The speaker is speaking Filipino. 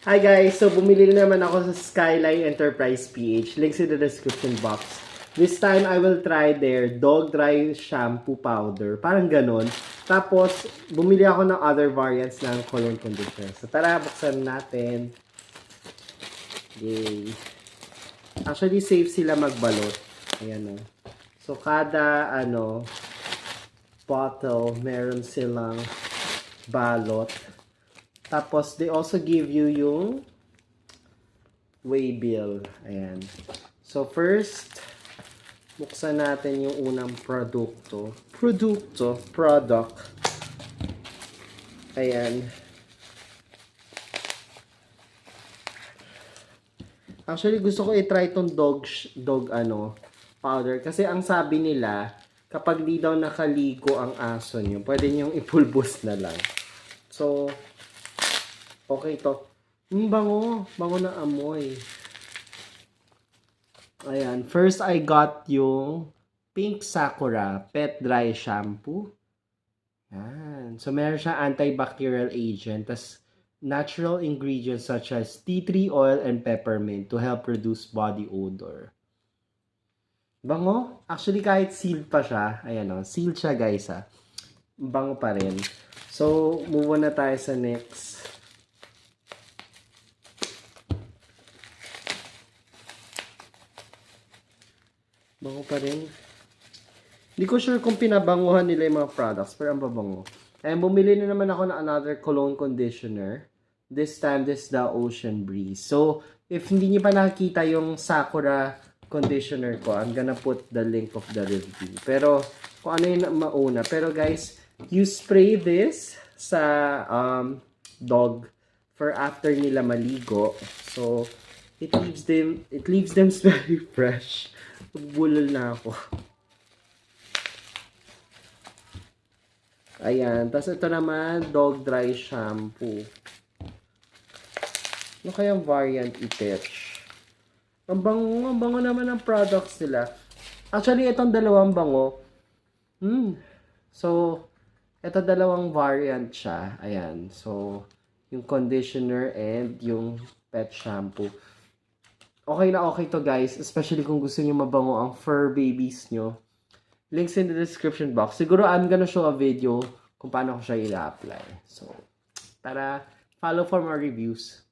Hi guys! So bumili na naman ako sa Skyline Enterprise PH. Links in the description box. This time I will try their dog dry shampoo powder. Parang ganun. Tapos bumili ako ng other variants ng cologne conditioner. So tara, buksan natin. Yay! Actually safe sila magbalot. Ayan o. So kada bottle meron silang balot. Tapos, they also give you yung waybill. Ayan. So, first, buksan natin yung unang product. Ayan. Actually, gusto ko i-try itong dog powder. Kasi ang sabi nila, kapag di daw nakaligo ang aso nyo, pwede nyong ipulbos na lang. So, okay to. Bango. Bango na amoy. Ayan. First, I got yung Pink Sakura Pet Dry Shampoo. Ayan. So, meron siya antibacterial agent. Tas, natural ingredients such as tea tree oil and peppermint to help reduce body odor. Bango. Actually, kahit sealed pa siya. Ayan o. Sealed siya, guys, ha. Bango pa rin. So, move on na tayo sa next. Bango pa rin. Hindi ko sure kung pinabanguhan nila yung mga products, pero ang babango. And bumili na naman ako ng another cologne conditioner. This time, this is the Ocean Breeze. So, if hindi niyo pa nakikita yung Sakura conditioner ko, I'm gonna put the link of the review. Pero, kung ano yung mauna. Pero guys, you spray this sa dog for after nila maligo. So, it leaves them very fresh. Bulol na ako. Ayan. Tapos ito naman, dog dry shampoo. Ano kayang variant i-pitch? Ang bango naman ng products nila. Actually, itong dalawang bango. So, ito dalawang variant siya. Ayan. So, yung conditioner and yung pet shampoo. Okay na okay to guys, especially kung gusto niyo mabango ang fur babies nyo. Links in the description box. Siguro I'm gonna show a video kung paano ko siya i-apply. So, tara, follow for more reviews.